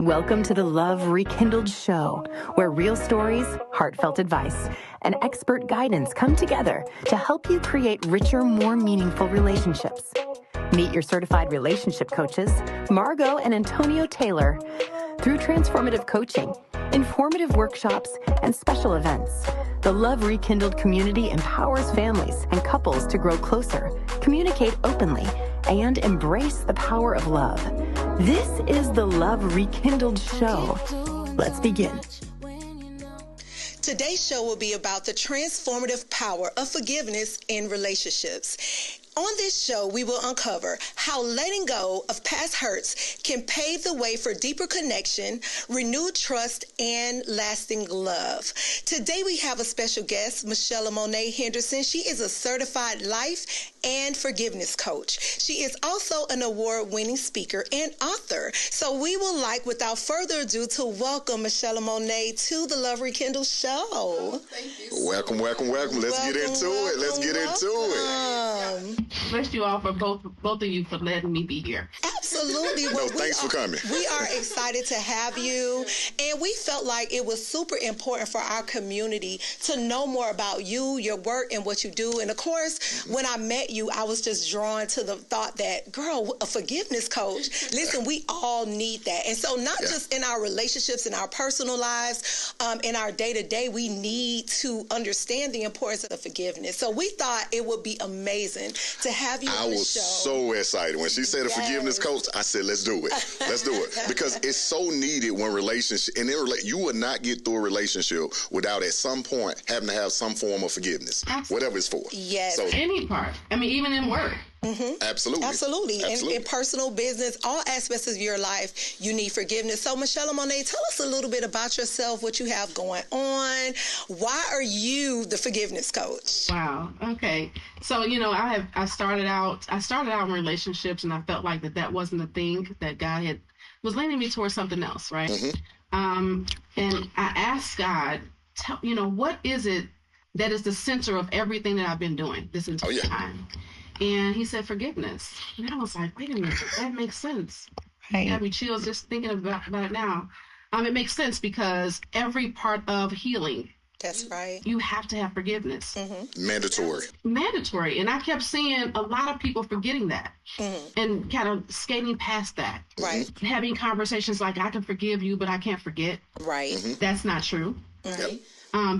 Welcome to the Love Rekindled Show, where real stories, heartfelt advice, and expert guidance come together to help you create richer, more meaningful relationships. Meet your certified relationship coaches, Margot and Antonio Taylor. Through transformative coaching, informative workshops, and special events, the Love Rekindled community empowers families and couples to grow closer, communicate openly, and embrace the power of love. This is the Love Rekindled Show. Let's begin. Today's show will be about the transformative power of forgiveness in relationships. On this show, we will uncover how letting go of past hurts can pave the way for deeper connection, renewed trust, and lasting love. Today, we have a special guest, Michelle Monet Henderson. She is a certified life and forgiveness coach. She is also an award-winning speaker and author. So we would like, without further ado, to welcome Michelle Monet to the Love Rekindled Show. Thank you. Welcome. Let's get into it. Bless you all for both of you for letting me be here. Absolutely. Well, thanks for coming. We are excited to have you, and we felt like it was super important for our community to know more about you, your work, and what you do. And of course, when I met you, I was just drawn to the thought that, girl, a forgiveness coach. Listen, we all need that. And so not just in our relationships, in our personal lives, in our day-to-day, we need to understand the importance of forgiveness. So we thought it would be amazing to have you on the show. I was so excited. When she said a forgiveness coach, I said, let's do it. Let's do it. Because it's so needed when you would not get through a relationship without at some point having to have some form of forgiveness, whatever it's for. Yes. So, any part. I mean, even in work. Mm-hmm. Absolutely. In personal business, all aspects of your life, you need forgiveness. So, Michelle Monet, tell us a little bit about yourself, what you have going on. Why are you the forgiveness coach? Wow. Okay. So, I started out in relationships, and I felt like that wasn't the thing, that God was leading me towards something else, right? Mm-hmm. And I asked God, what is it that is the center of everything that I've been doing this entire time? And he said, forgiveness. And I was like, wait a minute, that makes sense. Right. It got me chills just thinking about it now. It makes sense because every part of healing, that's right, you have to have forgiveness. Mm-hmm. Mandatory. And I kept seeing a lot of people forgetting that and kind of skating past that. Right. Having conversations like, I can forgive you, but I can't forget. Right. Mm-hmm. That's not true. Right.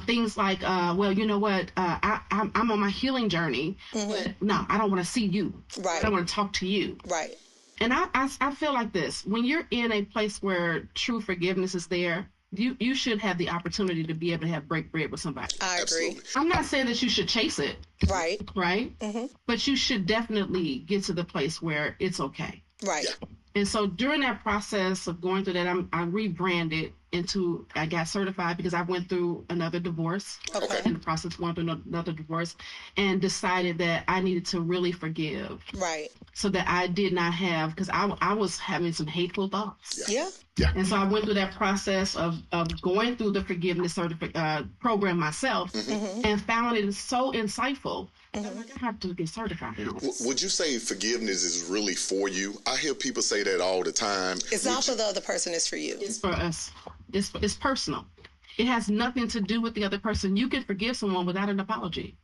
Things like, well, you know what, I'm on my healing journey, but no, I don't want to see you. Right. I don't want to talk to you. Right. And I feel like this. When you're in a place where true forgiveness is there, you should have the opportunity to be able to break bread with somebody. I agree. Absolutely. I'm not saying that you should chase it. Right. Right? Mm-hmm. But you should definitely get to the place where it's okay. Right. Yeah. And so during that process of going through that, I rebranded I got certified because I went through another divorce. Okay. In the process of going through another divorce, and decided that I needed to really forgive. Right. So that I did not have, because I was having some hateful thoughts. Yeah. And so I went through that process of going through the forgiveness program myself, and found it so insightful. Mm-hmm. I have to get certified. Would you say forgiveness is really for you? I hear people say that all the time. It's not for the other person, it's for you. It's for us. It's personal. It has nothing to do with the other person. You can forgive someone without an apology.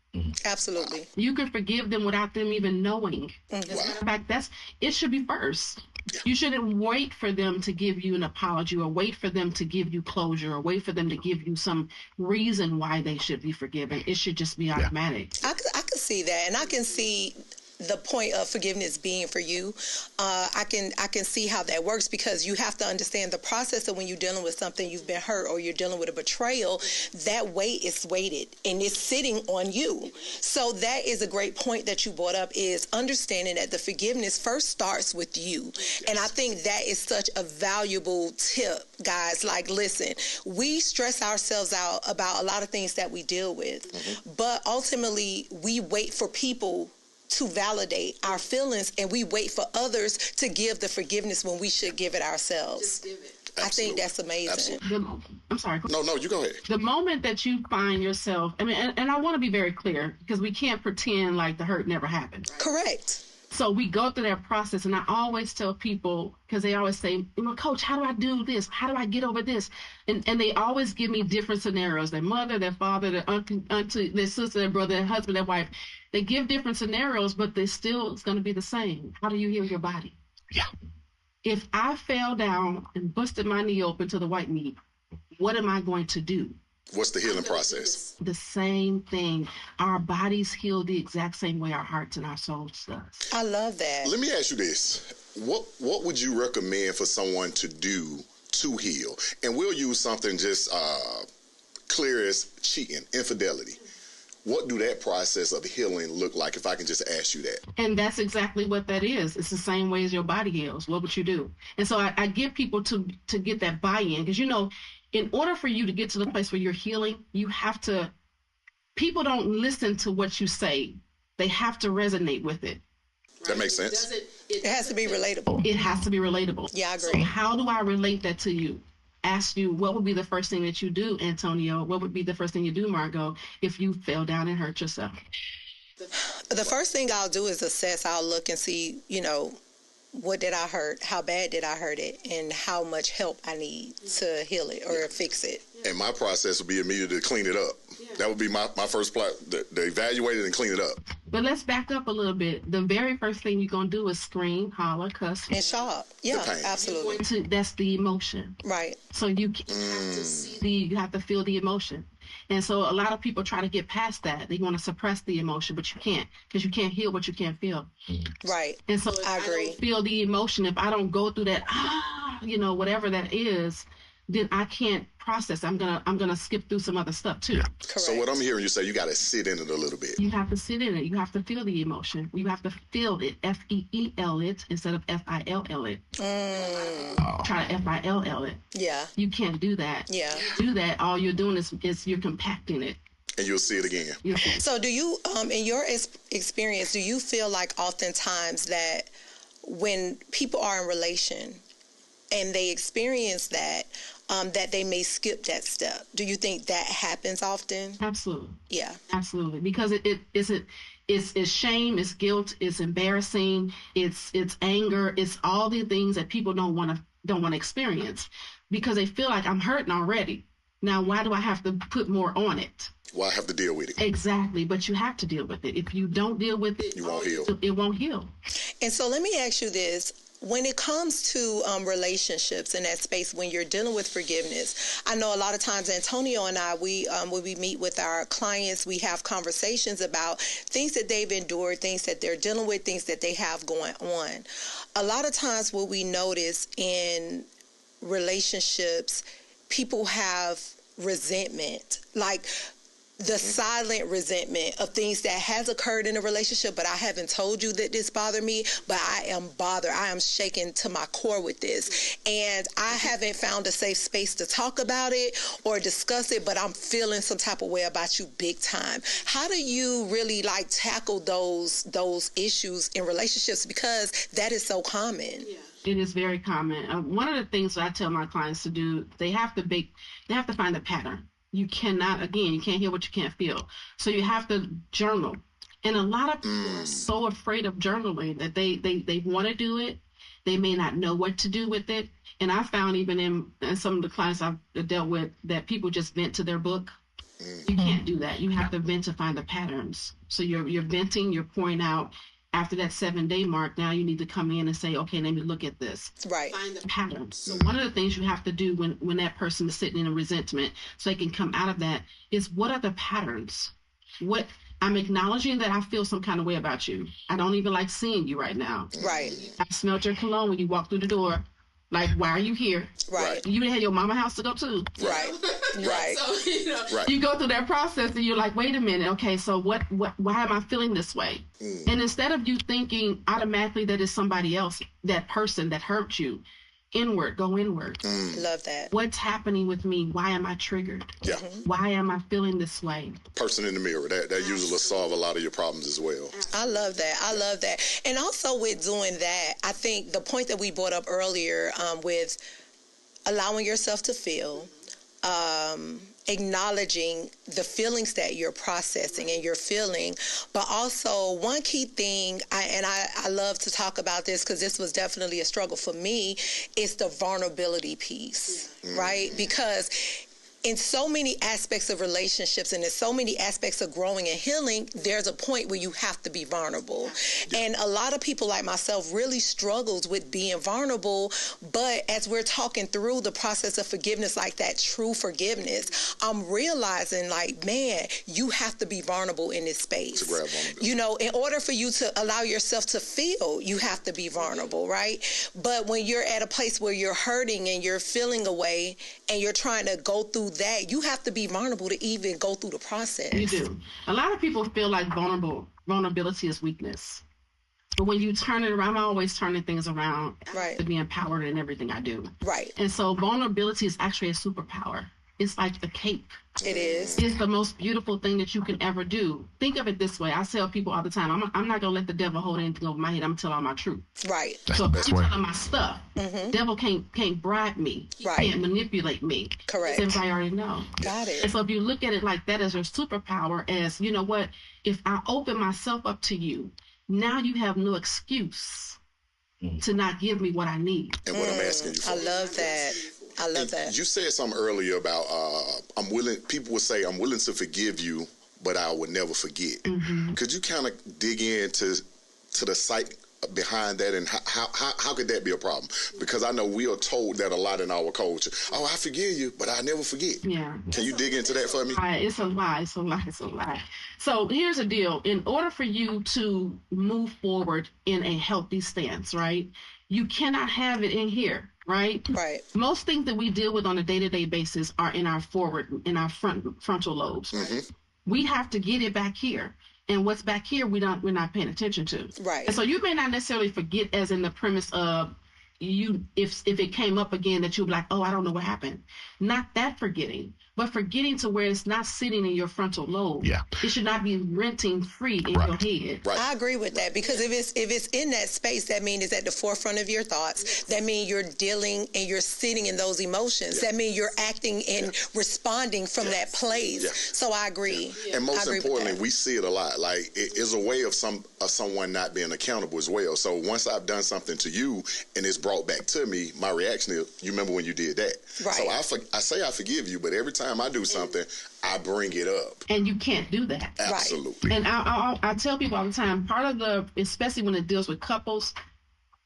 Absolutely. You can forgive them without them even knowing. Mm-hmm. As a matter of fact, it should be first. Yeah. You shouldn't wait for them to give you an apology, or wait for them to give you closure, or wait for them to give you some reason why they should be forgiven. It should just be automatic. I could see that, and I can see the point of forgiveness being for you. I can see how that works, because you have to understand the process of when you're dealing with something, you've been hurt, or you're dealing with a betrayal, that weight is weighted and it's sitting on you. So that is a great point that you brought up, is understanding that the forgiveness first starts with you. And I think that is such a valuable tip, guys. Like, listen, we stress ourselves out about a lot of things that we deal with, but ultimately we wait for people to validate our feelings, and we wait for others to give the forgiveness when we should give it ourselves. Just give it. I think that's amazing. I'm sorry. No, you go ahead. The moment that you find yourself, and I want to be very clear, because we can't pretend like the hurt never happened. Correct. So we go through that process, and I always tell people, because they always say, Coach, how do I do this? How do I get over this? And they always give me different scenarios. Their mother, their father, their auntie, their sister, their brother, their husband, their wife. They give different scenarios, but they still, it's going to be the same. How do you heal your body? Yeah. If I fell down and busted my knee open to the white meat, what am I going to do? What's the healing process? The same thing. Our bodies heal the exact same way our hearts and our souls does. I love that. Let me ask you this. What would you recommend for someone to do to heal? And we'll use something just clear as cheating, infidelity. What do that process of healing look like, if I can just ask you that? And that's exactly what that is. It's the same way as your body heals. What would you do? And so I get people to get that buy-in, because, in order for you to get to the place where you're healing, you have to, people don't listen to what you say. They have to resonate with it. That makes sense. It has to be relatable. It has to be relatable. Yeah, I agree. So how do I relate that to you? Ask you, what would be the first thing that you do, Antonio? What would be the first thing you do, Margot, if you fell down and hurt yourself? The first thing I'll do is assess. I'll look and see, what did I hurt? How bad did I hurt it? And how much help I need to heal it or fix it. And my process would be immediately to clean it up. That would be my first plot, to evaluate it and clean it up. But let's back up a little bit. The very first thing you're going to do is scream, holler, cuss. And shock. Yeah, absolutely. That's the emotion. Right. So you have to see you have to feel the emotion. And so a lot of people try to get past that. They want to suppress the emotion, but you can't, because you can't heal what you can't feel. Right. And so if I agree. don't feel the emotion, if I don't go through that, whatever that is, then I can't process. I'm gonna skip through some other stuff too. Correct. So what I'm hearing you say, you got to sit in it a little bit. You have to sit in it. You have to feel the emotion. You have to feel it. FEEL it instead of FILL it. Try to FILL it. Yeah. You can't do that. Yeah. Do that. All you're doing is you're compacting it. And you'll see it again. So do you, in your experience, do you feel like oftentimes that when people are in relation and they experience that, that they may skip that step? Do you think that happens often? Absolutely. Yeah. Absolutely. Because it's shame, it's guilt, it's embarrassing, it's anger, it's all the things that people don't want to experience, because they feel like I'm hurting already. Now, why do I have to put more on it? Well, I have to deal with it. Exactly, but you have to deal with it. If you don't deal with it, you won't heal. It won't heal. And so let me ask you this. When it comes to relationships in that space, when you're dealing with forgiveness, I know a lot of times Antonio and I, when we meet with our clients, we have conversations about things that they've endured, things that they're dealing with, things that they have going on. A lot of times what we notice in relationships, people have resentment, like the silent resentment of things that has occurred in a relationship, but I haven't told you that this bothered me, but I am bothered. I am shaken to my core with this. And I haven't found a safe space to talk about it or discuss it, but I'm feeling some type of way about you big time. How do you really tackle those issues in relationships? Because that is so common. Yeah. It is very common. One of the things that I tell my clients to do, they have to find a pattern. You can't heal what you can't feel. So you have to journal. And a lot of people are so afraid of journaling that they want to do it. They may not know what to do with it. And I found even in some of the clients I've dealt with that people just vent to their book. You can't do that. You have to vent to find the patterns. So you're venting, you're pouring out. After that 7-day mark, now you need to come in and say, okay, let me look at this. Right. Find the patterns. So one of the things you have to do when that person is sitting in a resentment, so they can come out of that, is what are the patterns? What I'm acknowledging that I feel some kind of way about you. I don't even like seeing you right now. Right. I smelled your cologne when you walked through the door. Like, why are you here? Right. You had your mama house to go to. Right. Right. So, you go through that process and you're like, wait a minute. Okay, so why am I feeling this way? And instead of you thinking automatically that it's somebody else, that person that hurt you, go inward. Love that. What's happening with me? Why am I triggered? Yeah. Why am I feeling this way? Person in the mirror. That usually will solve a lot of your problems as well. I love that. And also with doing that, I think the point that we brought up earlier with allowing yourself to feel, acknowledging the feelings that you're processing and you're feeling. But also one key thing, I love to talk about this because this was definitely a struggle for me, is the vulnerability piece, right? Because in so many aspects of relationships and in so many aspects of growing and healing, there's a point where you have to be vulnerable. Yeah. And a lot of people like myself really struggles with being vulnerable. But as we're talking through the process of forgiveness, like that true forgiveness, I'm realizing like, man, you have to be vulnerable in this space. To grab vulnerability. You know, in order for you to allow yourself to feel, you have to be vulnerable, right? But when you're at a place where you're hurting and you're feeling away and you're trying to go through that, you have to be vulnerable to even go through the process. You do. A lot of people feel like vulnerability is weakness. But when you turn it around, I'm always turning things around to be empowered in everything I do. Right. And so vulnerability is actually a superpower. It's like the cape. It is. It's the most beautiful thing that you can ever do. Think of it this way. I tell people all the time, I'm not going to let the devil hold anything over my head. I'm going to tell all my truth. Right. So if I'm telling my stuff, devil can't bribe me. Right. Can't manipulate me. Correct. Since I already know. Got it. And so if you look at it like that as your superpower, as, you know what, if I open myself up to you, now you have no excuse to not give me what I need. And what I'm asking you for. I love that. I love that. You said something earlier about people would say, I'm willing to forgive you, but I would never forget. Could you kind of dig into the psyche behind that, and how could that be a problem? Because I know we are told that a lot in our culture. Oh, I forgive you, but I never forget. Yeah. Can you dig into that for me? It's a lie. So here's the deal. In order for you to move forward in a healthy stance, right, you cannot have it in here. Right? Right. Most things that we deal with on a day-to-day basis are in our frontal lobes. Right? We have to get it back here. And what's back here, we're not paying attention to. Right. And so you may not necessarily forget as in the premise of you, if it came up again, that you'll be like, oh, I don't know what happened. Not that forgetting, but forgetting to where it's not sitting in your frontal lobe. Yeah. It should not be renting free in your head. Right. I agree with that, because if it's in that space, that means it's at the forefront of your thoughts. That means you're dealing and you're sitting in those emotions. That means you're acting and responding from that place. Yeah. So I agree. And most importantly, we see it a lot. Like, it is a way of someone not being accountable as well. So once I've done something to you and it's brought back to me, my reaction is, you remember when you did that? Right. So I say I forgive you, but every time I do something, I bring it up. And you can't do that. Absolutely. Right. And I tell people all the time, part of especially when it deals with couples,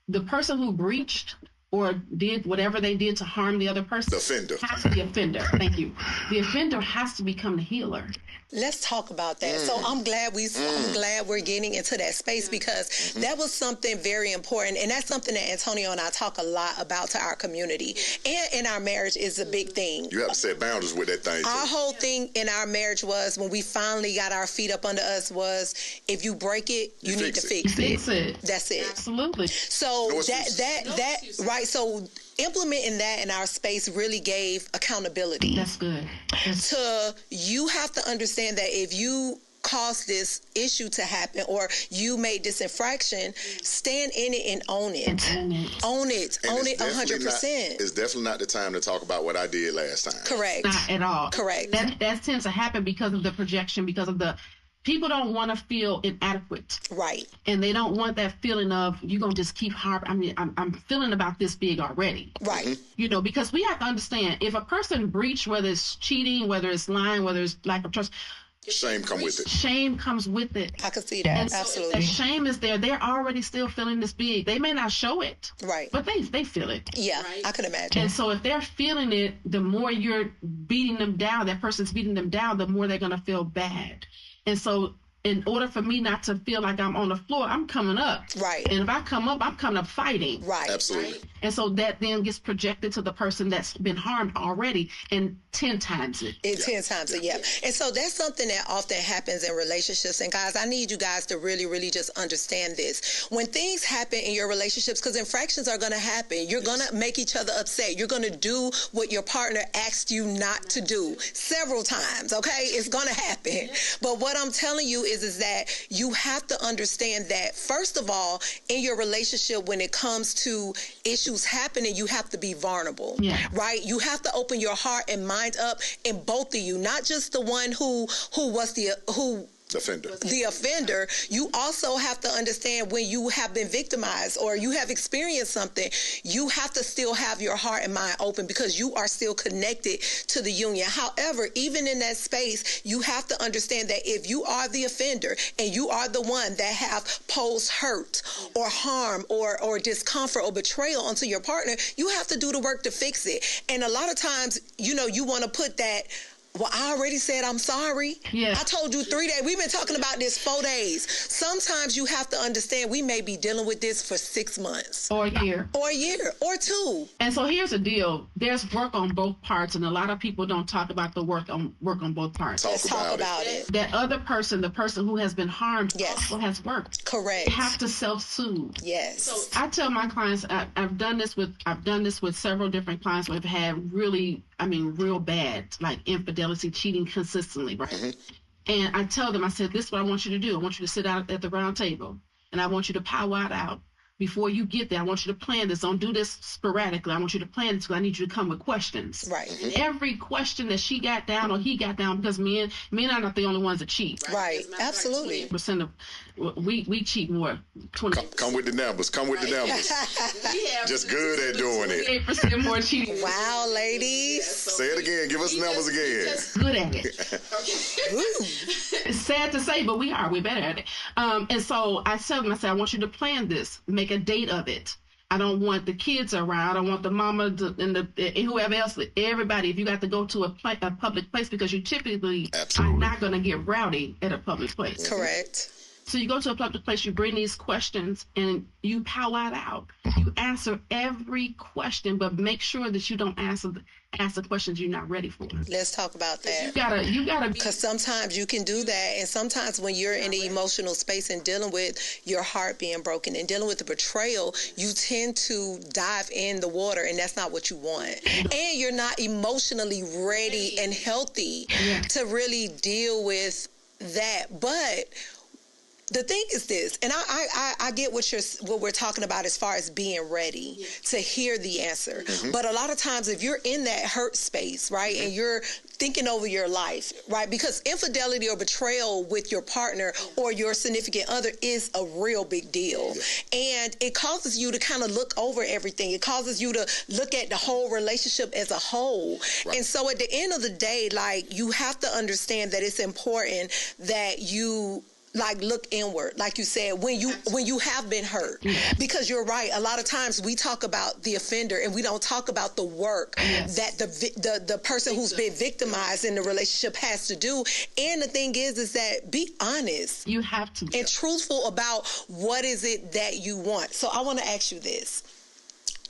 the person who breached or did whatever they did to harm the other person, the offender. Thank you. The offender has to become the healer. Let's talk about that. So I'm glad we're getting into that space, because that was something very important, and that's something that Antonio and I talk a lot about to our community, and in our marriage is a big thing. You have to set boundaries with that thing. Our whole thing in our marriage was, when we finally got our feet up under us, was if you break it, you need to fix it. That's it. Absolutely. So right. So implementing that in our space really gave accountability. That's good. You have to understand that if you caused this issue to happen, or you made this infraction, stand in it and own it. Own it 100%. It's definitely not the time to talk about what I did last time. Correct. Not at all. Correct. That tends to happen because of the projection, because of the people don't want to feel inadequate. Right. And they don't want that feeling of, you're going to just keep harping. I'm feeling about this big already. Right. You know, because we have to understand, if a person breached, whether it's cheating, whether it's lying, whether it's lack of trust, shame comes with it. Shame comes with it. I can see that. And absolutely. So that shame is there. They're already still feeling this big. They may not show it. Right. But they feel it. Yeah, right? I could imagine. And so if they're feeling it, the more you're beating them down, that person's beating them down, the more they're going to feel bad. And so in order for me not to feel like I'm on the floor, I'm coming up. Right. And if I come up, I'm coming up fighting. Right. Absolutely. Right? And so that then gets projected to the person that's been harmed already, and 10 times it. 10 times it, yeah. And so that's something that often happens in relationships. And guys, I need you guys to really, really just understand this. When things happen in your relationships, because infractions are going to happen, you're going to make each other upset. You're going to do what your partner asked you not to do several times, okay? It's going to happen. But what I'm telling you is that you have to understand that, first of all, in your relationship, when it comes to issues issues happening, you have to be vulnerable, right? You have to open your heart and mind up in both of you, not just the one who was the offender. You also have to understand when you have been victimized or you have experienced something, you have to still have your heart and mind open because you are still connected to the union. However, even in that space, you have to understand that if you are the offender and you are the one that have posed hurt or harm or discomfort or betrayal onto your partner, you have to do the work to fix it. And a lot of times, you know, you want to put that, well, I already said I'm sorry. Yeah. I told you 3 days. We've been talking about this 4 days. Sometimes you have to understand we may be dealing with this for 6 months. Or a year. Or a year. Or 2. And so here's the deal. There's work on both parts, and a lot of people don't talk about the work on both parts. Let's talk about it. That other person, the person who has been harmed, also has worked. Correct. They have to self-soothe. Yes. So I tell my clients, I've done this with several different clients who have had really, real bad, like infidelity, cheating consistently, right? Mm-hmm. And I tell them, I said, this is what I want you to do. I want you to sit out at the round table, and I want you to powwow it out. Before you get there, I want you to plan this. Don't do this sporadically. I want you to plan this because I need you to come with questions. Right. And every question that she got down or he got down, because men are not the only ones that cheat. Right. Absolutely. 20% of we cheat more. 20. Come with the numbers. Come with the numbers. Just good at doing it. 28% more cheating. Wow, ladies. Say it again. Give us numbers again. Good at it. It's sad to say, but we're better at it. And so I tell them, I want you to plan this. Make a date of it. I don't want the kids around. I don't want the mama and whoever else, everybody. If you got to go to a public place, because you typically are not going to get rowdy at a public place. Correct. So you go to a public place, you bring these questions, and you powwow it out. You answer every question, but make sure that you don't answer the questions you're not ready for. Let's talk about that. You gotta because sometimes you can do that, and sometimes when you're in the emotional space and dealing with your heart being broken and dealing with the betrayal, you tend to dive in the water, and that's not what you want. And you're not emotionally ready and healthy to really deal with that. But the thing is this, and I get what we're talking about as far as being ready to hear the answer. Mm-hmm. But a lot of times if you're in that hurt space, right, and you're thinking over your life, right, because infidelity or betrayal with your partner or your significant other is a real big deal. And it causes you to kind of look over everything. It causes you to look at the whole relationship as a whole. Right. And so at the end of the day, like, you have to understand that it's important that you look inward, like you said, when you have been hurt. Because you're right, a lot of times we talk about the offender and we don't talk about the work that the person who's been victimized in the relationship has to do. And the thing is that be honest. You have to. And truthful about what is it that you want. So I want to ask you this.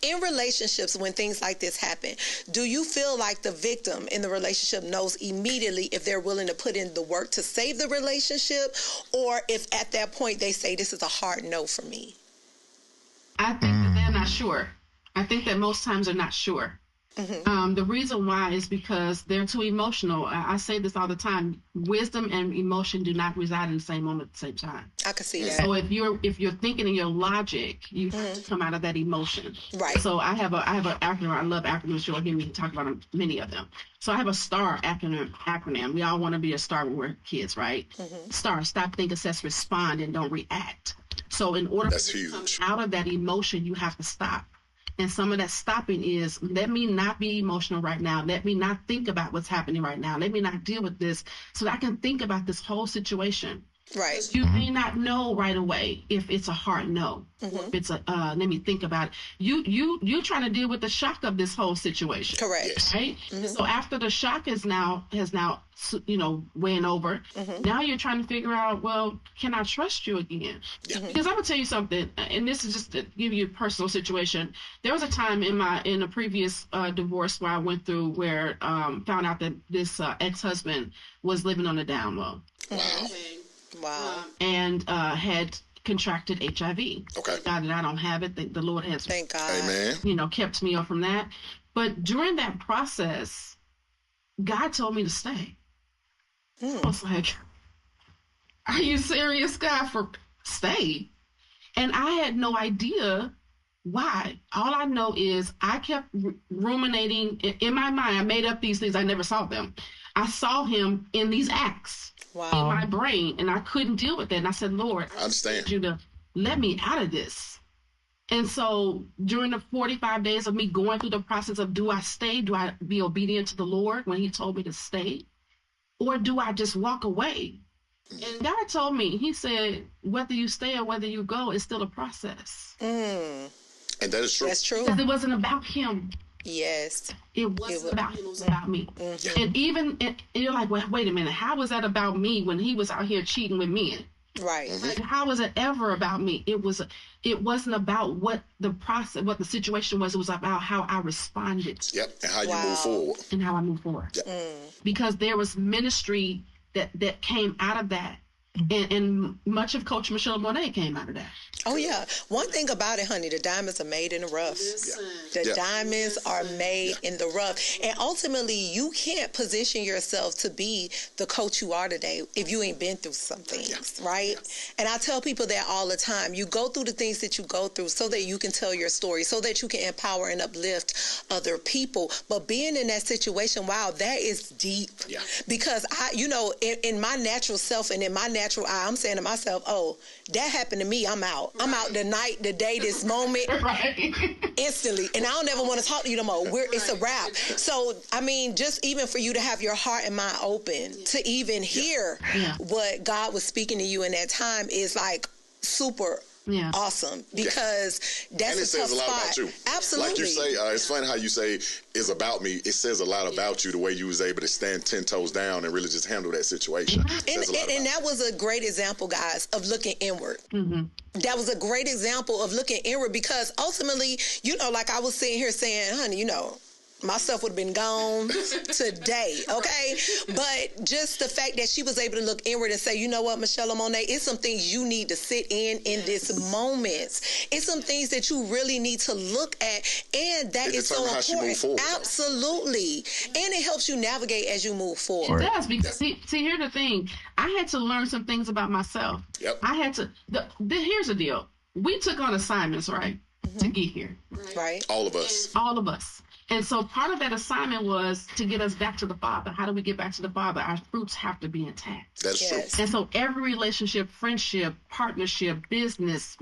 In relationships, when things like this happen, do you feel like the victim in the relationship knows immediately if they're willing to put in the work to save the relationship, or if at that point they say, this is a hard no for me? I think that they're not sure. I think that most times they're not sure. Mm-hmm. The reason why is because they're too emotional. I say this all the time. Wisdom and emotion do not reside in the same moment at the same time. I can see that. So if you're thinking in your logic, you have to come out of that emotion. Right. So I have an acronym. I love acronyms. You'll hear me talk about many of them. So I have a STAR acronym. We all want to be a star when we're kids, right? Mm-hmm. STAR: stop, think, assess, respond, and don't react. So in order to come out of that emotion, you have to stop. And some of that stopping is, let me not be emotional right now. Let me not think about what's happening right now. Let me not deal with this so that I can think about this whole situation. Right. You may not know right away if it's a hard no. Mm-hmm. If it's let me think about it. You trying to deal with the shock of this whole situation. Correct. Right? Mm-hmm. So after the shock has now weighing over, now you're trying to figure out, well, can I trust you again? Yeah. Because I'm gonna tell you something, and this is just to give you a personal situation. There was a time in a previous divorce where I went through where found out that this ex-husband was living on the down low. Wow. And had contracted HIV. Okay. God, that I don't have it. The Lord has, thank God, amen, kept me up from that. But during that process, God told me to stay. I was like, are you serious, God, for stay? And I had no idea Why? All I know is I kept ruminating in my mind. I made up these things. I never saw them. I saw him in these acts in my brain, and I couldn't deal with it. And I said, Lord, I understand. I need you to let me out of this. And so during the 45 days of me going through the process of, do I stay? Do I be obedient to the Lord when he told me to stay? Or do I just walk away? And God told me, he said, whether you stay or whether you go, it's still a process. And that is true. That's true. Because it wasn't about him. Yes. It wasn't about him. It was about me. And even, you're like, well, wait a minute. How was that about me when he was out here cheating with men? Right. Like, how was it ever about me? It wasn't about what the process, what the situation was. It was about how I responded. Yep. And how you move forward. And how I move forward. Yep. Because there was ministry that came out of that. And much of Coach Michelle Monet came out of that. Oh, yeah. One thing about it, honey, the diamonds are made in the rough. The diamonds are made in the rough. And ultimately, you can't position yourself to be the coach you are today if you ain't been through some things, right? And I tell people that all the time. You go through the things that you go through so that you can tell your story, so that you can empower and uplift other people. But being in that situation, wow, that is deep. Yeah. Because in my natural self and in my natural eye, I'm saying to myself, oh, that happened to me, I'm out. I'm out the night, the day, this moment, instantly. And I don't ever want to talk to you no more. It's a wrap. So, I mean, just even for you to have your heart and mind open to even hear what God was speaking to you in that time is like super awesome, because that's and it says a lot about you. Absolutely. Like you say, it's funny how you say it's about me. It says a lot about you, the way you was able to stand 10 toes down and really just handle that situation. And that was a great example, guys, of looking inward. That was a great example of looking inward, because ultimately, like I was sitting here saying, honey, my stuff would have been gone today, okay? But just the fact that she was able to look inward and say, you know what, Michelle Monet, it's some things you need to sit in this moment. It's some things that you really need to look at, and that is so important. Absolutely. And it helps you navigate as you move forward. It does, because see, here's the thing. I had to learn some things about myself. I had to, here's the deal. We took on assignments, right, to get here. Right. All of us. All of us. And so part of that assignment was to get us back to the Father. How do we get back to the Father? Our fruits have to be intact. That's true. And so every relationship, friendship, partnership, business,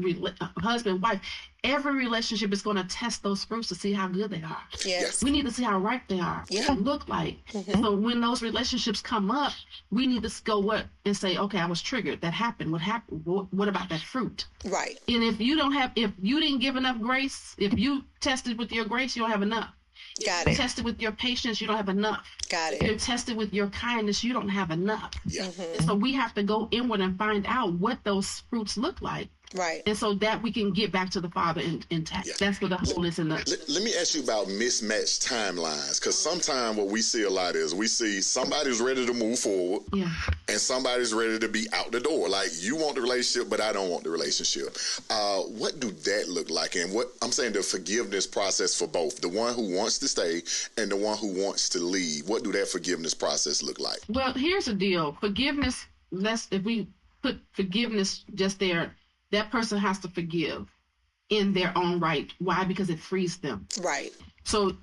husband, wife, every relationship is going to test those fruits to see how good they are. Yes. We need to see how ripe they are, what they look like. And so when those relationships come up, we need to go and say, okay, I was triggered. That happened. What happened? What about that fruit? Right. And if you didn't give enough grace, if you tested with your grace, you don't have enough. Got it. If you're tested with your patience, you don't have enough. Got it. If you're tested with your kindness, you don't have enough. Yeah. And so we have to go inward and find out what those fruits look like. Right. And so that we can get back to the Father intact. Yeah. That's where the wholeness in the... Let me ask you about mismatched timelines, because sometimes what we see a lot is we see somebody's ready to move forward and somebody's ready to be out the door. Like, you want the relationship, but I don't want the relationship. What do that look like? And what I'm saying, the forgiveness process for both, the one who wants to stay and the one who wants to leave, what do that forgiveness process look like? Well, here's the deal. Forgiveness, if we put forgiveness just there, that person has to forgive in their own right. Why? Because it frees them. Right. So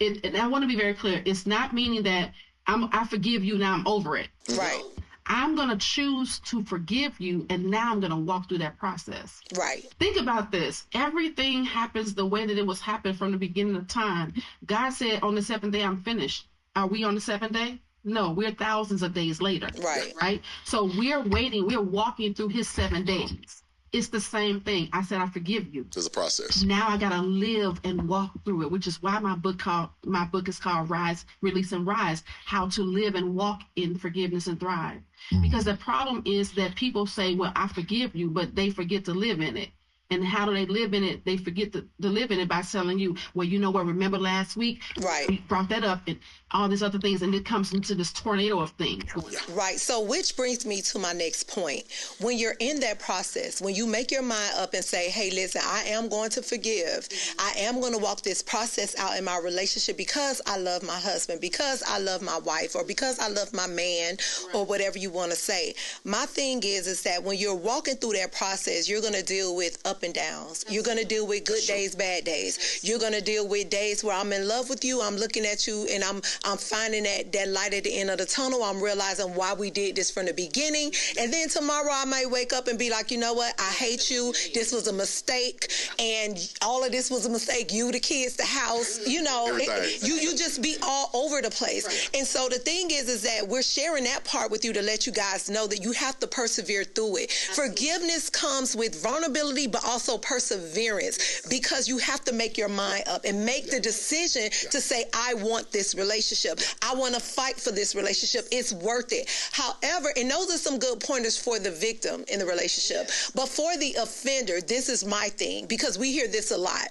and I want to be very clear. It's not meaning that I forgive you, now I'm over it. Right. I'm going to choose to forgive you, and now I'm going to walk through that process. Right. Think about this. Everything happens the way that it was happened from the beginning of time. God said, on the seventh day, I'm finished. Are we on the seventh day? No, we're thousands of days later. Right. Right? So we're waiting. We're walking through his 7 days. It's the same thing. I said, I forgive you. There's a process. Now I got to live and walk through it, which is why my book is called Rise, Release, and Rise, How to Live and Walk in Forgiveness and Thrive. Because the problem is that people say, well, I forgive you, but they forget to live in it. And how do they live in it? They forget to live in it by telling you, well, you know what, remember last week? Right. We brought that up and all these other things, and it comes into this tornado of things. Right. So which brings me to my next point. When you're in that process, when you make your mind up and say, hey, listen, I am going to forgive. I am going to walk this process out in my relationship because I love my husband, because I love my wife, or because I love my man, or whatever you want to say. My thing is that when you're walking through that process, you're going to deal with ups up and downs. You're going to deal with good days, bad days. You're going to deal with days where I'm in love with you. I'm looking at you and I'm finding that light at the end of the tunnel. I'm realizing why we did this from the beginning. And then tomorrow I might wake up and be like, you know what? I hate you. This was a mistake. And all of this was a mistake. You, the kids, the house, you know, you just be all over the place. Right. And so the thing is that we're sharing that part with you to let you guys know that you have to persevere through it. Absolutely. Forgiveness comes with vulnerability, but also perseverance, because you have to make your mind up and make the decision to say, I want this relationship. I want to fight for this relationship. It's worth it. However, and those are some good pointers for the victim in the relationship. But for the offender, this is my thing, because we hear this a lot.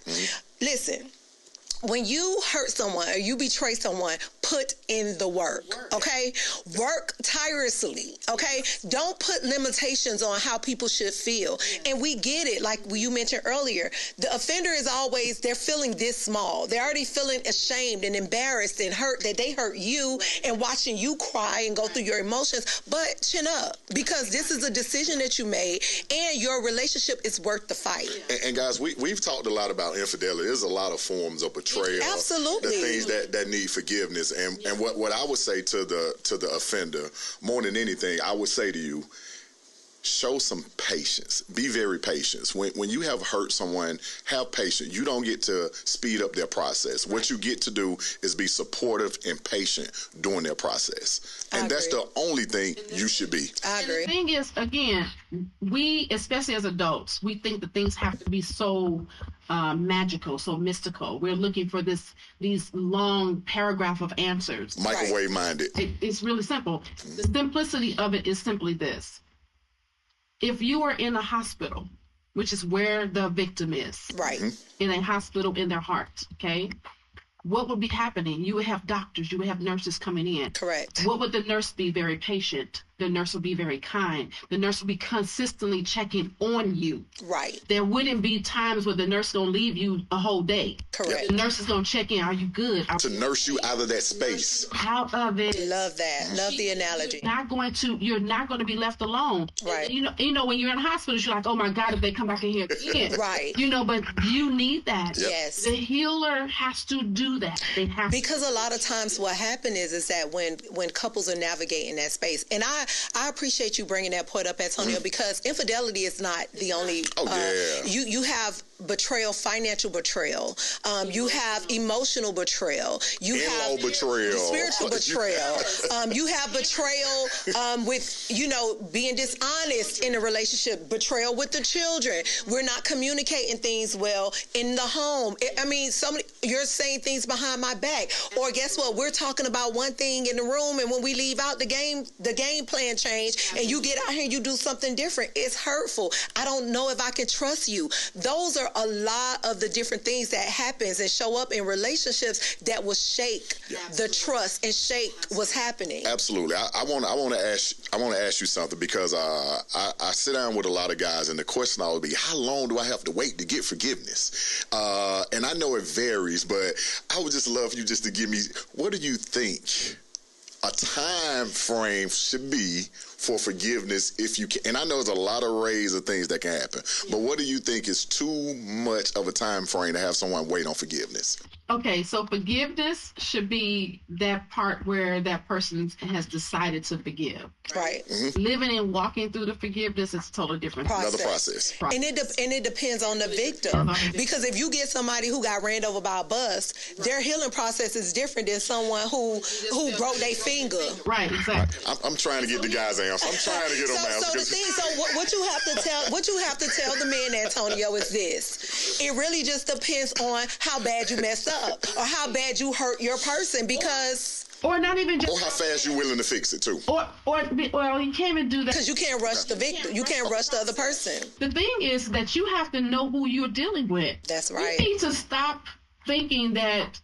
Listen, when you hurt someone or you betray someone, put in the work, okay? Work tirelessly, okay? Don't put limitations on how people should feel. And we get it, like you mentioned earlier. The offender is always, they're feeling this small. They're already feeling ashamed and embarrassed and hurt that they hurt you and watching you cry and go through your emotions. But chin up, because this is a decision that you made and your relationship is worth the fight. And guys, we've talked a lot about infidelity. There's a lot of forms of betrayal. Absolutely. The things that need forgiveness. And what I would say to the offender, more than anything, I would say to you, show some patience. Be very patient. When you have hurt someone, have patience. You don't get to speed up their process. Right. What you get to do is be supportive and patient during their process. And that's the only thing you should be. I agree. And the thing is, again, we, especially as adults, we think that things have to be so magical, so mystical. We're looking for these long paragraph of answers. Microwave minded. It's really simple. The simplicity of it is simply this. If you are in a hospital, which is where the victim is, right, in a hospital in their heart, okay, what would be happening? You would have doctors, you would have nurses coming in. Correct. What would the nurse be? Very patient. The nurse will be very kind. The nurse will be consistently checking on you. Right. There wouldn't be times where the nurse going to leave you a whole day. Correct. The nurse is going to check in. Are you good? To nurse you out of that space. Out of it. Love that. Love the analogy. You're not going to be left alone. Right. You know, when you're in hospital, you're like, oh my God, if they come back in here again. Right. You know, but you need that. Yep. Yes. The healer has to do that. They have because a lot of times what happens is that when couples are navigating that space, and I appreciate you bringing that point up, Antonio, because infidelity is not the only. You have betrayal, financial betrayal. You have emotional betrayal. You have betrayal, spiritual betrayal. You have betrayal with being dishonest in a relationship. Betrayal with the children. We're not communicating things well in the home. You're saying things behind my back, or guess what? We're talking about one thing in the room, and when we leave out, the game plan change, and you get out here and you do something different. It's hurtful. I don't know if I can trust you. Those are a lot of the different things that happens and show up in relationships that will shake the trust and shake what's happening. Absolutely. I want to ask you something, because I sit down with a lot of guys, and the question always be, how long do I have to wait to get forgiveness? And I know it varies, but I would just love you just to give me, what do you think a time frame should be for forgiveness, if you can? And I know there's a lot of ways of things that can happen, but what do you think is too much of a time frame to have someone wait on forgiveness? Okay, so forgiveness should be that part where that person has decided to forgive. Right. Mm-hmm. Living and walking through the forgiveness is a totally different process. Another process. And it depends on the victim. Because if you get somebody who got ran over by a bus, their healing process is different than someone who broke their finger. Right, exactly. I'm trying to get the guys answer. I'm trying to get them answer. What you have to tell the men, Antonio, is this. It really just depends on how bad you messed up or how bad you hurt your person, because... Or not even just... Or how fast you're willing to fix it, too. Or you can't even do that. Because you can't rush the victim. You can't rush the other person. The thing is that you have to know who you're dealing with. That's right. You need to stop thinking that...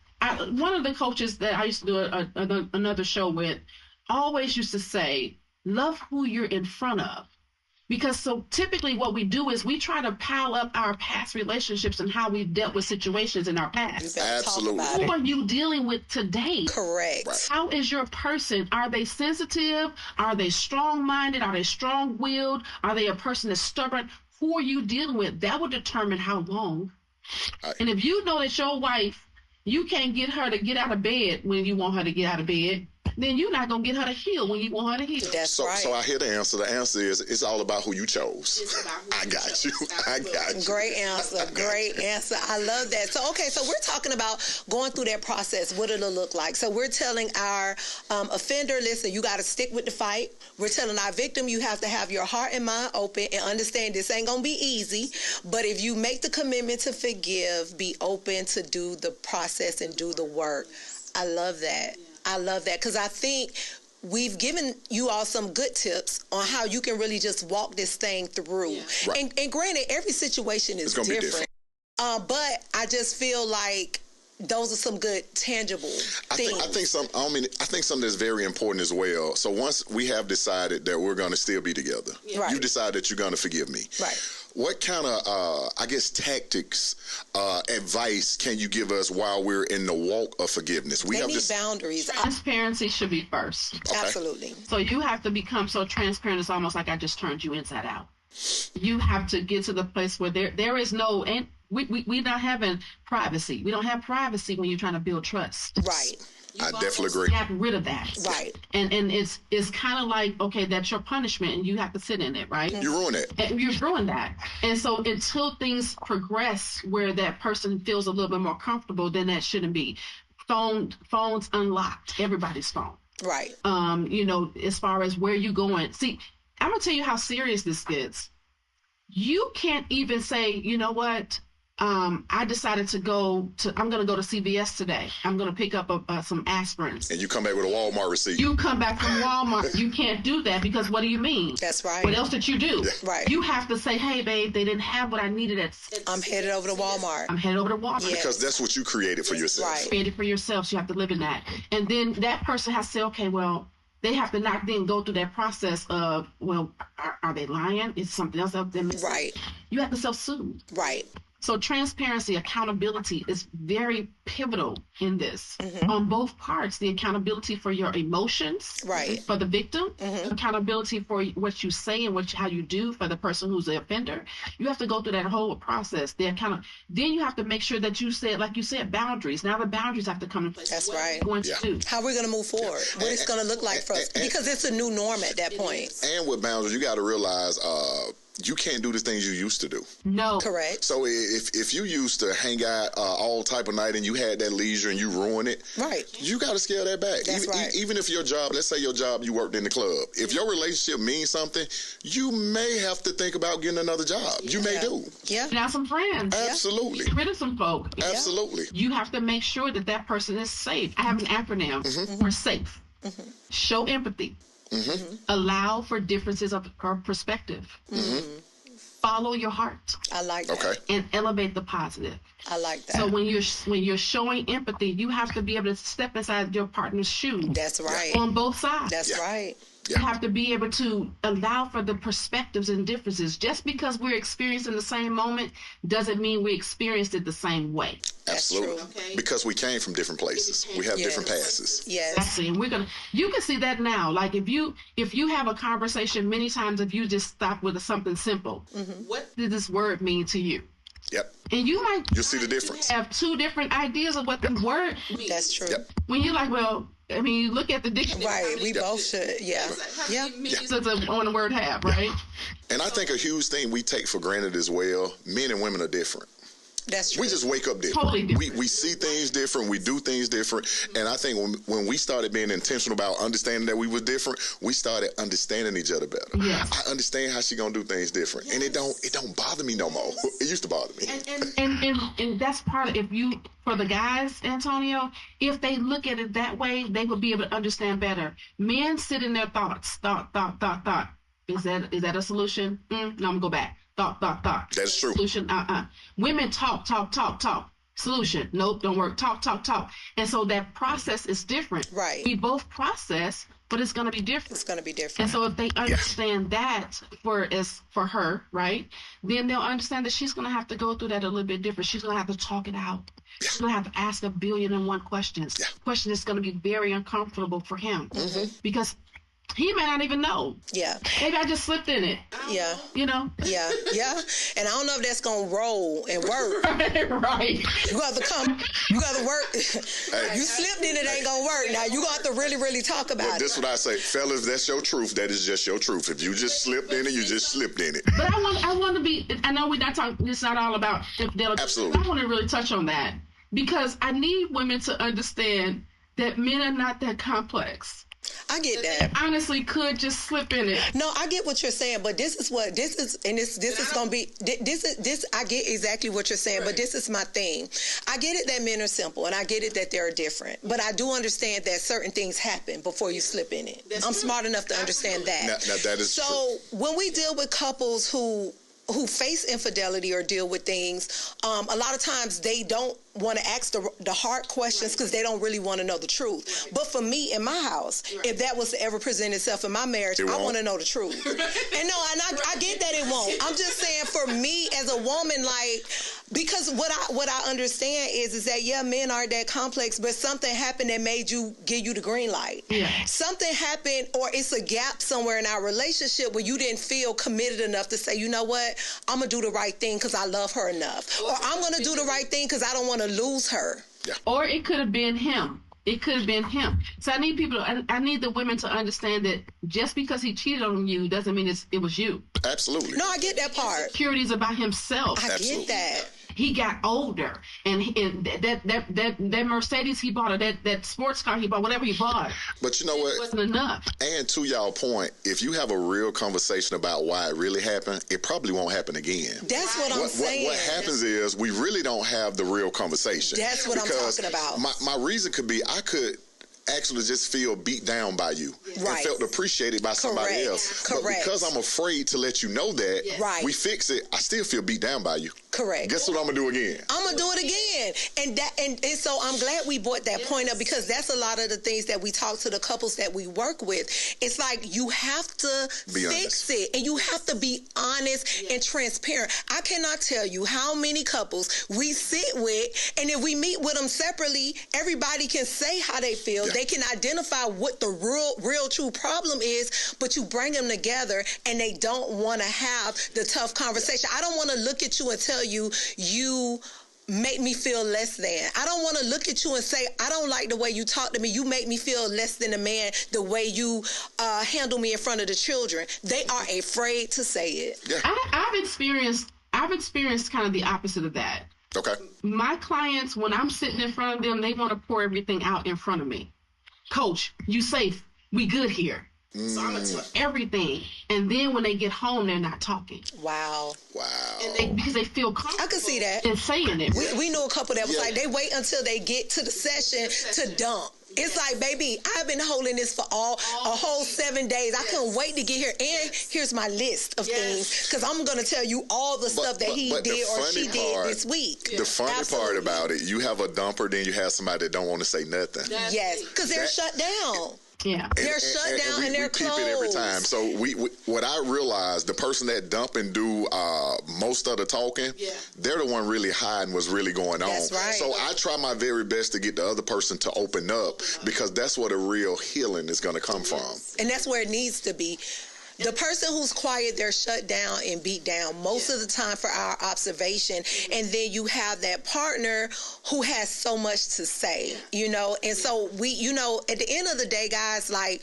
one of the coaches that I used to do another show with always used to say, love who you're in front of. Because so typically what we do is we try to pile up our past relationships and how we've dealt with situations in our past. Absolutely. Who are you dealing with today? Correct. Right. How is your person? Are they sensitive? Are they strong-minded? Are they strong-willed? Are they a person that's stubborn? who are you dealing with? That will determine how long. And if you know that your wife, you can't get her to get out of bed when you want her to get out of bed, then you're not going to get her to heal when you want her to heal. That's right. So I hear the answer. The answer is it's all about who you chose. I got you. Great answer. Great answer. I love that. So, okay, so we're talking about going through that process, what it'll look like. So we're telling our offender, listen, you got to stick with the fight. We're telling our victim, you have to have your heart and mind open and understand this ain't going to be easy. But if you make the commitment to forgive, be open to do the process and do the work. I love that. I love that because I think we've given you all some good tips on how you can really just walk this thing through. Yeah. Right. And granted, every situation is different. But I just feel like those are some good tangible things. I think something that's very important as well. So once we have decided that we're going to still be together, right. You decide that you're going to forgive me. Right. What kind of, tactics, advice can you give us while we're in the walk of forgiveness? We need boundaries. Transparency should be first. Okay. Absolutely. So you have to become so transparent. It's almost like I just turned you inside out. You have to get to the place where there is no, and we're not having privacy. We don't have privacy when you're trying to build trust. Right. I definitely agree. Get rid of that. Right. And it's kind of like, okay, that's your punishment and you have to sit in it, right? You ruin it. And you ruin that. And so until things progress where that person feels a little bit more comfortable, then that shouldn't be. Phones unlocked, everybody's phone. Right. As far as where you going. See, I'm going to tell you how serious this gets. You can't even say, you know what? I decided I'm going to go to CVS today. I'm going to pick up some aspirins. And you come back with a Walmart receipt. You come back from Walmart. You can't do that because what do you mean? That's right. What else did you do? Yeah. Right. You have to say, hey, babe, they didn't have what I needed I'm headed over to Walmart. Yes. Because that's what you created for yourself. Right. Created for yourself, so you have to live in that. And then that person has to say, okay, well, they have to not then go through that process of, well, are they lying? Is something else up there? Right. You have to self-soothe. Right. So transparency, accountability is very pivotal in this. Mm-hmm. On both parts, the accountability for your emotions, right, for the victim, mm-hmm, accountability for what you say and how you do for the person who's the offender. You have to go through that whole process. Then you have to make sure that you said, like you said, boundaries. Now the boundaries have to come in place. That's right. What are we going to do? How we're going to move forward. What it's going to look like for us. Because it's a new norm at that point. And with boundaries, you got to realize you can't do the things you used to do. No. Correct. So if you used to hang out all type of night and you had that leisure and you ruin it, right, you got to scale that back. That's right. Even if your job, let's say your job, you worked in the club. If your relationship means something, you may have to think about getting another job. You may do. Yeah. Now some friends. Absolutely. Get rid of some folk. Absolutely. You have to make sure that person is safe. I have an acronym for SAFE. Mm-hmm. Show empathy. Mm-hmm. Allow for differences of perspective. Mm-hmm. Follow your heart. I like that. Okay. And elevate the positive. I like that. So when you're showing empathy, you have to be able to step inside your partner's shoes. That's right. On both sides. That's right. You have to be able to allow for the perspectives and differences. Just because we're experiencing the same moment doesn't mean we experienced it the same way. Absolutely. Okay. Because we came from different places. We have different passes. Yes. Exactly. And you can see that now. Like if you have a conversation many times, if you just stop with something simple, mm-hmm, what did this word mean to you? Yep. And you'll see the difference. Have two different ideas of what the word means. That's true. Yep. When you're like, well, I mean, you look at the dictionary. Right. We both should. Yeah. Yeah. Does one word have, right? And I think a huge thing we take for granted as well, men and women are different. That's true. We just wake up different. Totally different. We see things different. We do things different. And I think when we started being intentional about understanding that we were different, we started understanding each other better. Yes. I understand how she gonna do things different, and it don't bother me no more. It used to bother me. And that's part of for the guys, Antonio, if they look at it that way, they will be able to understand better. Men sit in their thoughts, thought. Is that a solution? No, I'm gonna go back. Thought. That's true. Solution. Women talk. Solution. Nope, don't work. Talk. And so that process is different. Right. We both process, but it's going to be different. It's going to be different. And so if they understand that for her, right, then they'll understand that she's going to have to go through that a little bit different. She's going to have to talk it out. Yeah. She's going to have to ask 1,000,000,001 questions. Yeah. Question is going to be very uncomfortable for him. Mm-hmm. Because He may not even know. Yeah. Maybe I just slipped in it. Yeah. You know? Yeah. Yeah. And I don't know if that's going to roll and work. Right. You got to work. You slipped in it, ain't going to work. Now, you got to really, really talk about it. That's what I say. Fellas, that's your truth. That is just your truth. If you just slipped in it, you just slipped in it. But I want to be, I know we're not talking, it's not all about infidelity. Absolutely. I want to really touch on that because I need women to understand that men are not that complex. I get that. They honestly could just slip in it. No, I get what you're saying, but this is going to be, I get exactly what you're saying, but this is my thing. I get it that men are simple, and I get it that they're different, but I do understand that certain things happen before you slip in it. I'm smart enough to understand that. Now that is so true. When we deal with couples who face infidelity or deal with things, a lot of times they don't want to ask the hard questions because they don't really want to know the truth. But for me, in my house, if that was to ever present itself in my marriage, I want to know the truth. And I get that it won't. I'm just saying for me as a woman, like, because what I understand is that, yeah, men aren't that complex, but something happened that made give you the green light. Yeah. Something happened, or it's a gap somewhere in our relationship where you didn't feel committed enough to say, you know what, I'm going to do the right thing because I love her enough. Or I'm going to do the right thing because I don't want to lose her. Yeah. Or it could have been him. It could have been him. So I need I need the women to understand that just because he cheated on you doesn't mean it was you. Absolutely. No, I get that part. Insecurity is about himself. I get that. He got older, and that Mercedes he bought, or that sports car he bought, whatever he bought. But you know what? It wasn't enough. And to y'all point, if you have a real conversation about why it really happened, it probably won't happen again. That's what I'm saying. What happens is we really don't have the real conversation. That's what I'm talking about. My reason could be I could actually just feel beat down by you and felt appreciated by somebody else. Correct. But because I'm afraid to let you know that, we fix it, I still feel beat down by you. Correct. Guess what I'm going to do again? I'm going to do it again. And so I'm glad we brought that point up, because that's a lot of the things that we talk to the couples that we work with. It's like you have to fix it, and you have to be honest and transparent. I cannot tell you how many couples we sit with, and if we meet with them separately, everybody can say how they feel. They can identify what the real true problem is, but you bring them together and they don't want to have the tough conversation. I don't want to look at you and tell you make me feel less than. I don't want to look at you and say, I don't like the way you talk to me. You make me feel less than a man the way you handle me in front of the children. They are afraid to say it. Yeah. I've experienced kind of the opposite of that. Okay. My clients, when I'm sitting in front of them, they want to pour everything out in front of me. Coach, you safe. We good here. So I'm going to tell everything. And then when they get home, they're not talking. Wow. And because they feel comfortable. I can see that. In saying it. We knew a couple that was like, they wait until they get to the session to dump. It's like, baby, I've been holding this for a whole 7 days. I couldn't wait to get here. And here's my list of things, because I'm going to tell you all the stuff that he did or she did this week. The funny part about it, you have a dumper, then you have somebody that don't want to say nothing. Yes, because they're shut down. Yeah, they're shut down and they're closed. Keep it every time. So we what I realized, the person that dump and do most of the talking, they're the one really hiding what's really going on. That's right. So I try my very best to get the other person to open up, because that's where the real healing is going to come from. And that's where it needs to be. The person who's quiet, they're shut down and beat down most of the time for our observation. And then you have that partner who has so much to say, And so we, at the end of the day, guys, like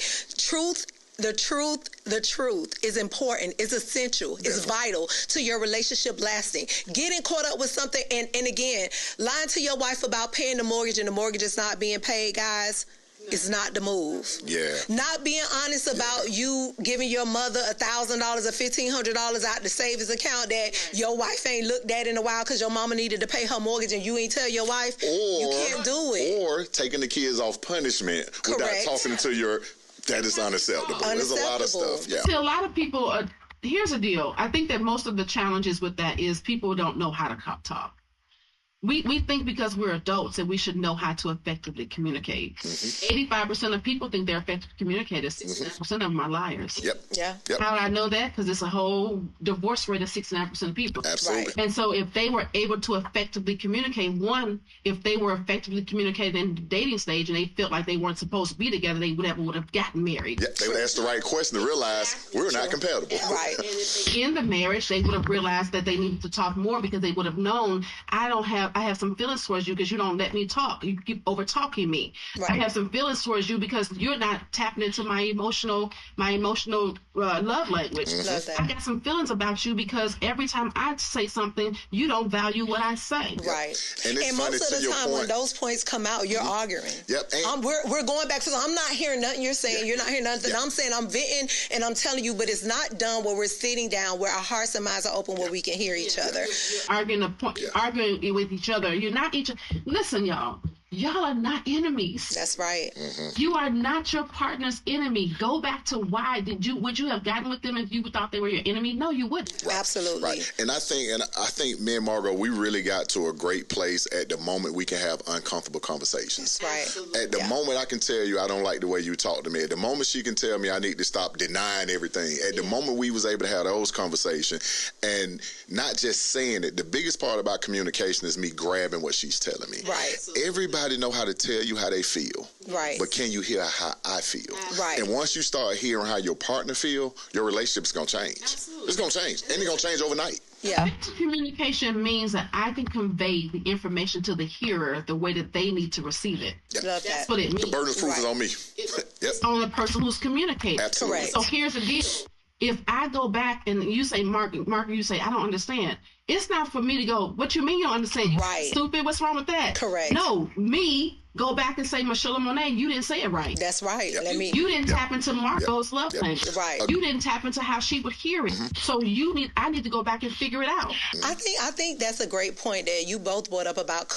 the truth is important, is essential, is vital to your relationship lasting. Getting caught up with something, and again, lying to your wife about paying the mortgage and the mortgage is not being paid, guys, it's not the move. Yeah. Not being honest about you giving your mother $1,000 or $1,500 out the savings account that your wife ain't looked at in a while because your mama needed to pay her mortgage and you ain't tell your wife. You can't do it. Or taking the kids off punishment without talking to that is unacceptable. There's a lot of stuff. Yeah. See, a lot of people, here's the deal. I think that most of the challenges with that is people don't know how to talk. we think because we're adults that we should know how to effectively communicate. 85% of people think they're effective communicators. 69% of them are liars. Yeah. How do I know that? Because it's a whole divorce rate of 69% of people. Absolutely. Right. And so if they were able to effectively communicate, if they were effectively communicated in the dating stage and they felt like they weren't supposed to be together, they would have gotten married. Yeah, they would ask the right question to realize we're not compatible. Right. In the marriage, they would have realized that they needed to talk more, because they would have known, I have some feelings towards you because you don't let me talk. You keep over talking me. Right. I have some feelings towards you because you're not tapping into my emotional love language. Love that. I got some feelings about you because every time I say something, you don't value what I say. Right. And it's funny, most of to the your time when point, those points come out, you're arguing. Yep. We're going back to I'm not hearing nothing you're saying. Yeah. You're not hearing nothing. Yeah. I'm saying I'm venting and I'm telling you, but it's not done where we're sitting down, where our hearts and minds are open, where we can hear each other. Arguing with each other. You're not listen, y'all. Y'all are not enemies. That's right. You are not your partner's enemy. Go back to why would you have gotten with them if you thought they were your enemy? No, you wouldn't. Right. Absolutely. Right. And I think me and Margot, we really got to a great place at the moment we can have uncomfortable conversations. Right. At the moment I can tell you I don't like the way you talk to me. At the moment she can tell me I need to stop denying everything. At the moment we was able to have those conversations and not just saying it. The biggest part about communication is me grabbing what she's telling me. Right. Everybody know how to tell you how they feel. Right. But can you hear how I feel? Right. And once you start hearing how your partner feel, your relationship is going to change. Absolutely. It's going to change. And it's going to change overnight. Yeah. Effective communication means that I can convey the information to the hearer the way that they need to receive it. Yep. Love That's that. what it means. The burden of proof is on me. Yep. On the person who's communicating. Absolutely. Correct. So here's the deal. If I go back and you say, Mark, you say, I don't understand. It's not for me to go, what you mean you don't understand? Right. Stupid, what's wrong with that? Correct. No, me go back and say, Michelle Monet, you didn't say it right. That's right. Yep. You didn't tap into Margot's love language. Right. You didn't tap into how she would hear it. So I need to go back and figure it out. I think that's a great point that you both brought up about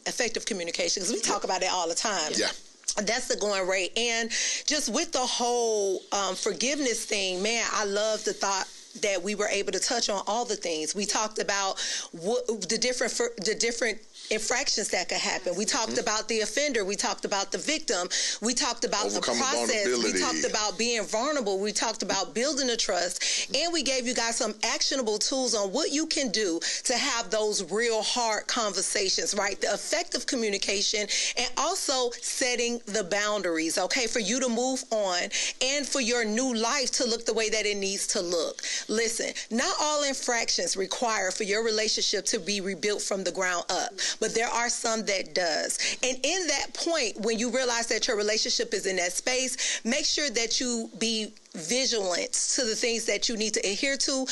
effective communication, because we talk about it all the time. Yeah. That's the going rate. And just with the whole forgiveness thing, man, I love the thought that we were able to touch on all the things. We talked about the different infractions that could happen. We talked about the offender. We talked about the victim. We talked about the process. We talked about being vulnerable. We talked about building a trust. And we gave you guys some actionable tools on what you can do to have those real hard conversations, right? The effective communication, and also setting the boundaries, okay, for you to move on and for your new life to look the way that it needs to look. Listen, not all infractions require for your relationship to be rebuilt from the ground up, but there are some that does. And in that point, when you realize that your relationship is in that space, make sure that you be vigilant to the things that you need to adhere to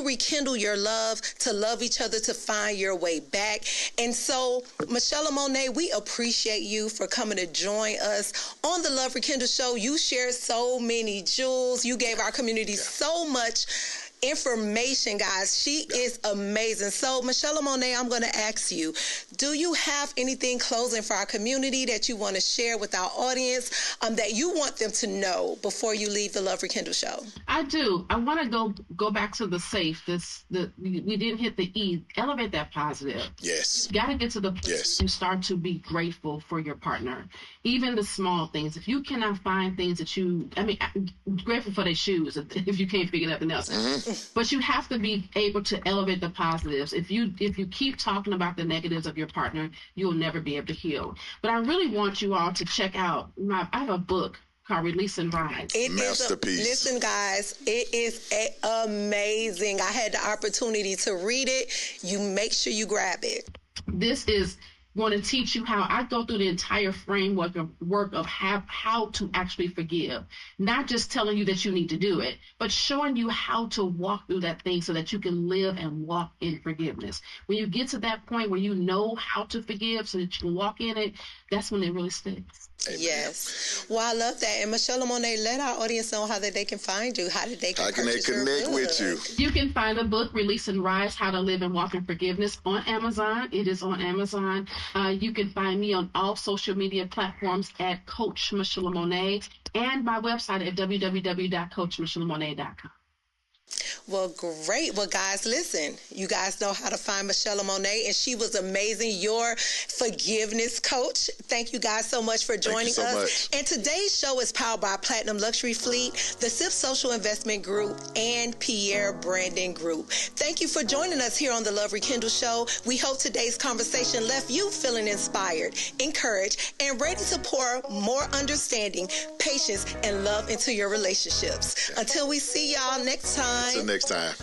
rekindle your love, to love each other, to find your way back. And so, Michelle Monet, we appreciate you for coming to join us on the Love Rekindled Show. You shared so many jewels. You gave our community so much information, guys. She is amazing. So, Michelle Monet, I'm going to ask you, do you have anything closing for our community that you want to share with our audience that you want them to know before you leave the Love Rekindled Show? I do. I want to go back to the safe. We didn't hit the E. Elevate that positive. Yes. You got to get to the place you start to be grateful for your partner. Even the small things. If you cannot find things that I'm grateful for their shoes if you can't figure nothing else. Mm-hmm. But you have to be able to elevate the positives. If you keep talking about the negatives of your partner, you'll never be able to heal. But I really want you all to check out I have a book called Release and Rise. Masterpiece. Listen, guys, it is amazing. I had the opportunity to read it. You make sure you grab it. This is going to teach you how I go through the entire framework of how to actually forgive. Not just telling you that you need to do it, but showing you how to walk through that thing so that you can live and walk in forgiveness. When you get to that point where you know how to forgive so that you can walk in it, that's when it really sticks. Amen. Yes. Well, I love that. And Michelle Monet, let our audience know how that they can find you. How can they connect with you? You can find the book, Release and Rise, How to Live and Walk in Forgiveness, on Amazon. It is on Amazon. You can find me on all social media platforms at Coach Michelle Monet and my website at www.coachmichellemonet.com. Well, great. Well, guys, listen. You guys know how to find Michelle Monet, and she was amazing. Your forgiveness coach. Thank you guys so much for joining us. Much. And today's show is powered by Platinum Luxury Fleet, the SIP Social Investment Group, and Pierre Brandon Group. Thank you for joining us here on the Love Rekindled Show. We hope today's conversation left you feeling inspired, encouraged, and ready to pour more understanding, patience, and love into your relationships. Until we see y'all next time. Until next time.